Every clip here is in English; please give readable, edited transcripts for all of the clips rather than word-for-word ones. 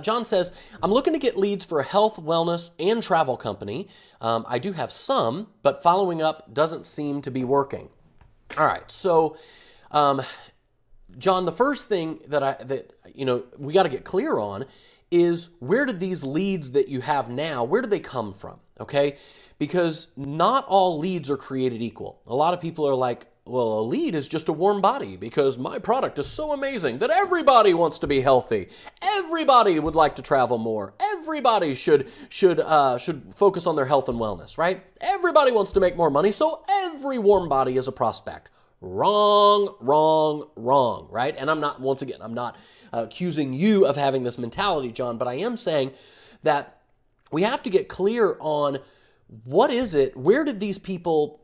John says, I'm looking to get leads for a health, wellness, and travel company. I do have some, but following up doesn't seem to be working. All right, so John, the first thing that we got to get clear on is, where did these leads that you have now, where do they come from? Okay, because not all leads are created equal. A lot of people are like, well, a lead is just a warm body because my product is so amazing that everybody wants to be healthy. Everybody would like to travel more. Everybody should focus on their health and wellness, right? Everybody wants to make more money, so every warm body is a prospect. Wrong, wrong, wrong, right? And I'm not accusing you of having this mentality, John, but I am saying that we have to get clear on what is it, where did these people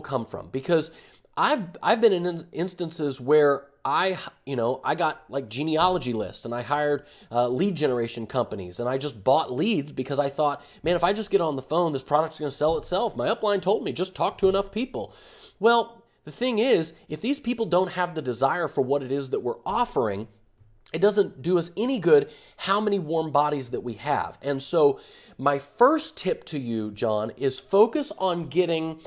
come from? Because I've been in instances where I got like genealogy lists, and I hired lead generation companies, and I just bought leads because I thought, man, if I just get on the phone, this product's going to sell itself. My upline told me, just talk to enough people. Well, the thing is, if these people don't have the desire for what it is that we're offering, it doesn't do us any good how many warm bodies that we have. And so my first tip to you, John, is focus on getting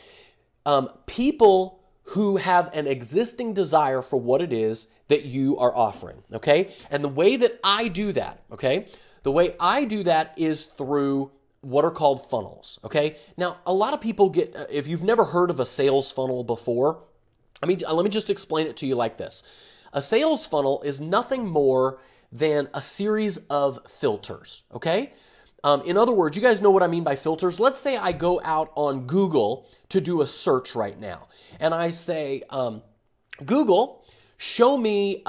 people who have an existing desire for what it is that you are offering, okay? And the way that I do that, okay, the way I do that is through what are called funnels, okay? Now, a lot of people if you've never heard of a sales funnel before, let me just explain it to you like this. A sales funnel is nothing more than a series of filters, okay? In other words, you guys know what I mean by filters. Let's say I go out on Google to do a search right now, and I say, Google, show me,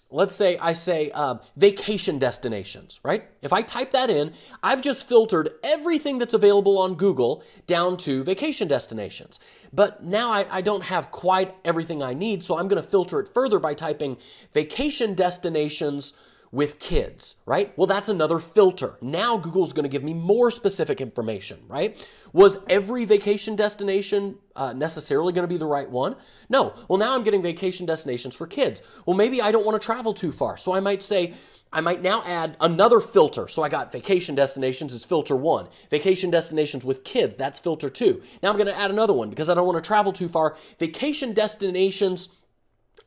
let's say I say vacation destinations, right? If I type that in, I've just filtered everything that's available on Google down to vacation destinations. But now I don't have quite everything I need, so I'm going to filter it further by typing vacation destinations with kids, right? Well, that's another filter. Now Google's going to give me more specific information, right? Was every vacation destination necessarily going to be the right one? No. Well, now I'm getting vacation destinations for kids. Well, maybe I don't want to travel too far. So I might now add another filter. So I got vacation destinations is filter 1. Vacation destinations with kids, that's filter 2. Now I'm going to add another one because I don't want to travel too far. Vacation destinations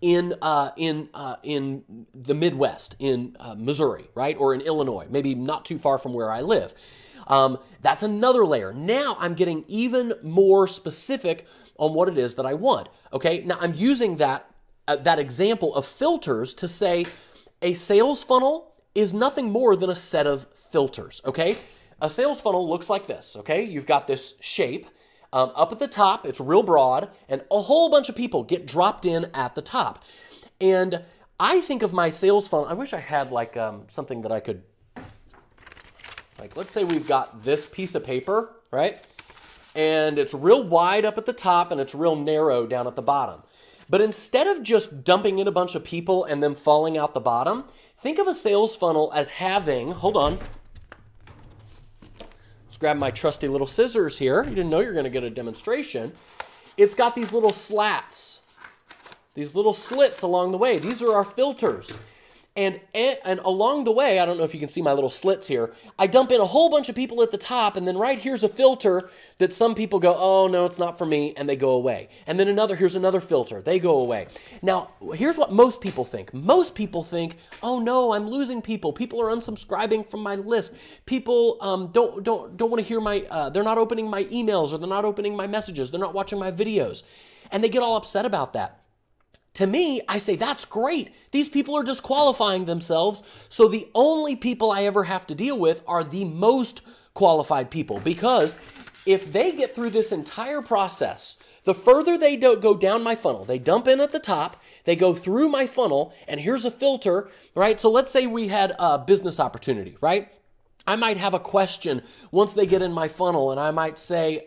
in the Midwest, in Missouri, right? Or in Illinois, maybe not too far from where I live. That's another layer. Now I'm getting even more specific on what it is that I want. Okay, now I'm using that example of filters to say a sales funnel is nothing more than a set of filters. Okay, a sales funnel looks like this. Okay, you've got this shape. Up at the top, it's real broad, and a whole bunch of people get dropped in at the top. And I think of my sales funnel, I wish I had like something that I could, like let's say we've got this piece of paper, right? And it's real wide up at the top and it's real narrow down at the bottom. But instead of just dumping in a bunch of people and then falling out the bottom, think of a sales funnel as having, hold on, grab my trusty little scissors here. You didn't know you were going to get a demonstration. It's got these little slats, these little slits along the way. These are our filters. And along the way, I don't know if you can see my little slits here, I dump in a whole bunch of people at the top, and then right here's a filter that some people go, oh, no, it's not for me, and they go away. And then here's another filter. They go away. Now, here's what most people think. Most people think, oh, no, I'm losing people. People are unsubscribing from my list. People don't want to hear they're not opening my emails, or they're not opening my messages. They're not watching my videos. And they get all upset about that. To me, I say, that's great. These people are disqualifying themselves. So the only people I ever have to deal with are the most qualified people. Because if they get through this entire process, the further they go down my funnel, they dump in at the top, they go through my funnel, and here's a filter, right? So let's say we had a business opportunity, right? I might have a question once they get in my funnel, and I might say,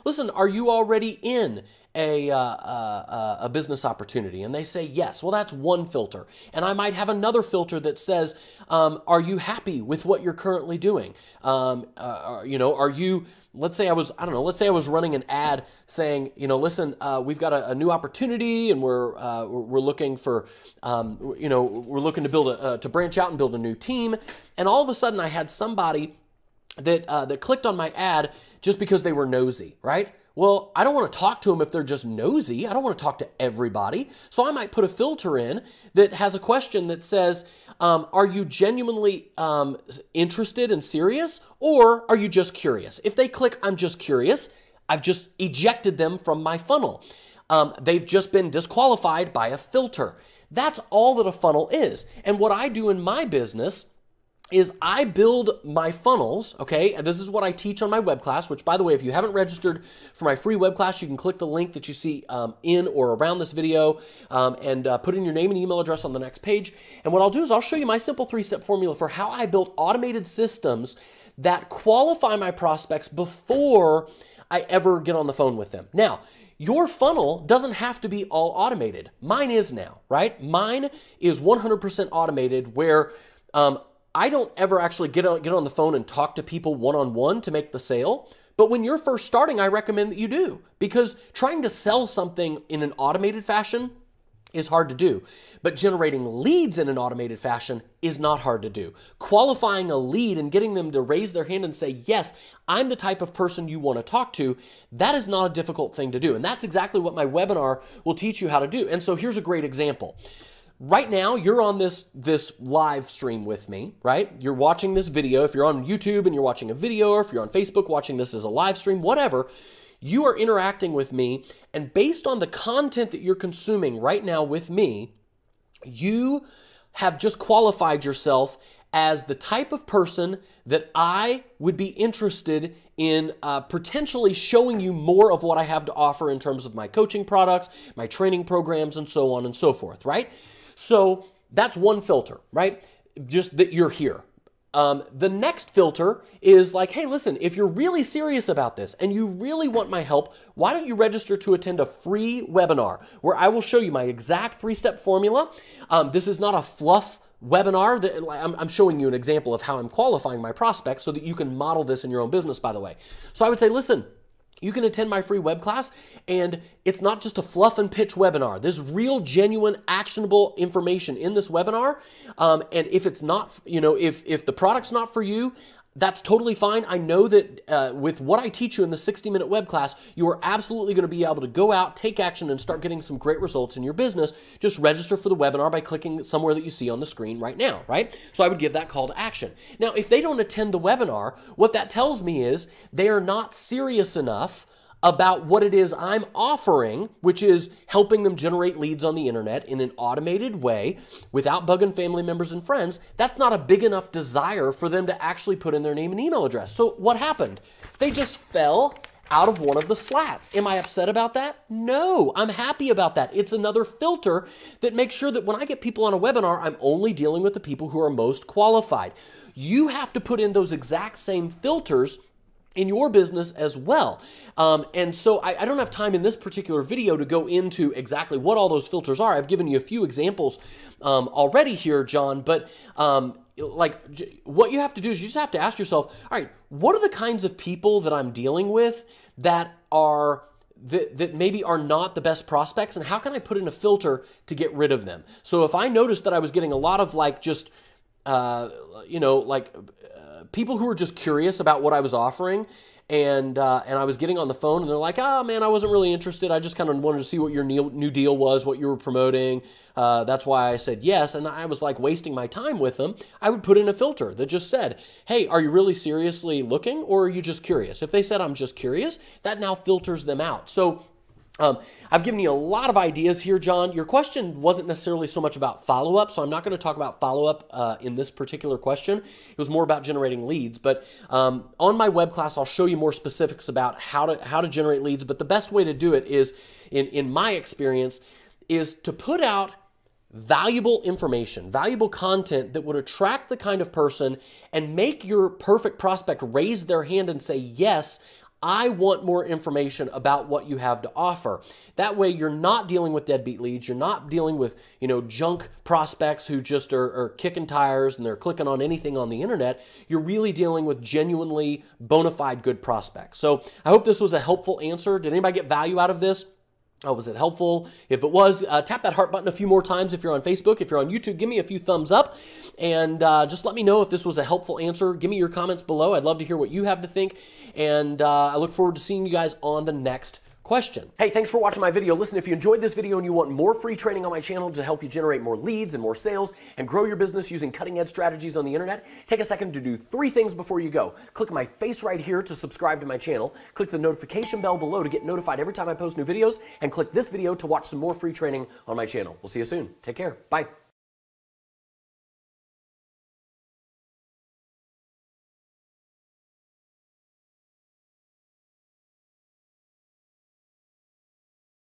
listen, are you already in a business opportunity and they say yes, well, that's one filter. And I might have another filter that says, are you happy with what you're currently doing? Are you, let's say I was running an ad saying, listen, we've got a new opportunity and we're looking for, we're looking to branch out and build a new team. And all of a sudden I had somebody that clicked on my ad just because they were nosy, right? Well, I don't want to talk to them if they're just nosy. I don't want to talk to everybody. So I might put a filter in that has a question that says, are you genuinely interested and serious, or are you just curious? If they click, I'm just curious, I've just ejected them from my funnel. They've just been disqualified by a filter. That's all that a funnel is. And what I do in my business is I build my funnels, okay? And this is what I teach on my web class, which, by the way, if you haven't registered for my free web class, you can click the link that you see in or around this video and put in your name and email address on the next page. And what I'll do is I'll show you my simple 3-step formula for how I build automated systems that qualify my prospects before I ever get on the phone with them. Now, your funnel doesn't have to be all automated. Mine is now, right? Mine is 100% automated where I don't ever actually get on the phone and talk to people one-on-one to make the sale. But when you're first starting, I recommend that you do, because trying to sell something in an automated fashion is hard to do. But generating leads in an automated fashion is not hard to do. Qualifying a lead and getting them to raise their hand and say, yes, I'm the type of person you want to talk to, that is not a difficult thing to do. And that's exactly what my webinar will teach you how to do. And so here's a great example. Right now, you're on this live stream with me, right? You're watching this video. If you're on YouTube and you're watching a video, or if you're on Facebook watching this as a live stream, whatever, you are interacting with me. And based on the content that you're consuming right now with me, you have just qualified yourself as the type of person that I would be interested in potentially showing you more of what I have to offer in terms of my coaching products, my training programs, and so on and so forth, right? So that's one filter, right? Just that you're here. The next filter is like, hey, listen, if you're really serious about this and you really want my help, why don't you register to attend a free webinar where I will show you my exact 3-step formula. This is not a fluff webinar. I'm showing you an example of how I'm qualifying my prospects so that you can model this in your own business, by the way. So I would say, listen, you can attend my free web class, and it's not just a fluff and pitch webinar. There's real, genuine, actionable information in this webinar. And if it's not, if the product's not for you, that's totally fine. I know that with what I teach you in the 60-minute web class, you are absolutely going to be able to go out, take action, and start getting some great results in your business. Just register for the webinar by clicking somewhere that you see on the screen right now, right? So I would give that call to action. Now, if they don't attend the webinar, what that tells me is they are not serious enough about what it is I'm offering, which is helping them generate leads on the internet in an automated way without bugging family members and friends. That's not a big enough desire for them to actually put in their name and email address. So what happened? They just fell out of one of the slats. Am I upset about that? No, I'm happy about that. It's another filter that makes sure that when I get people on a webinar, I'm only dealing with the people who are most qualified. You have to put in those exact same filters in your business as well. And so I don't have time in this particular video to go into exactly what all those filters are. I've given you a few examples already here, John, but what you have to do is you just have to ask yourself, all right, what are the kinds of people that I'm dealing with that maybe are not the best prospects, and how can I put in a filter to get rid of them? So if I noticed that I was getting a lot of people who were just curious about what I was offering, and I was getting on the phone and they're like, oh man, I wasn't really interested. I just kind of wanted to see what your new deal was, what you were promoting. That's why I said yes. And I was like wasting my time with them. I would put in a filter that just said, hey, are you really seriously looking, or are you just curious? If they said I'm just curious, that now filters them out. So I've given you a lot of ideas here, John. Your question wasn't necessarily so much about follow-up, so I'm not going to talk about follow-up in this particular question. It was more about generating leads. But on my web class, I'll show you more specifics about how to generate leads. But the best way to do it is, in my experience, is to put out valuable information, valuable content that would attract the kind of person and make your perfect prospect raise their hand and say, yes, I want more information about what you have to offer. That way you're not dealing with deadbeat leads. You're not dealing with, junk prospects who just are kicking tires and they're clicking on anything on the internet. You're really dealing with genuinely bona fide good prospects. So I hope this was a helpful answer. Did anybody get value out of this? Oh, was it helpful? If it was, tap that heart button a few more times if you're on Facebook. If you're on YouTube, give me a few thumbs up. And just let me know if this was a helpful answer. Give me your comments below. I'd love to hear what you have to think. And I look forward to seeing you guys on the next question. Hey, thanks for watching my video. Listen, if you enjoyed this video and you want more free training on my channel to help you generate more leads and more sales and grow your business using cutting-edge strategies on the internet, take a second to do 3 things before you go. Click my face right here to subscribe to my channel. Click the notification bell below to get notified every time I post new videos. And click this video to watch some more free training on my channel. We'll see you soon. Take care. Bye.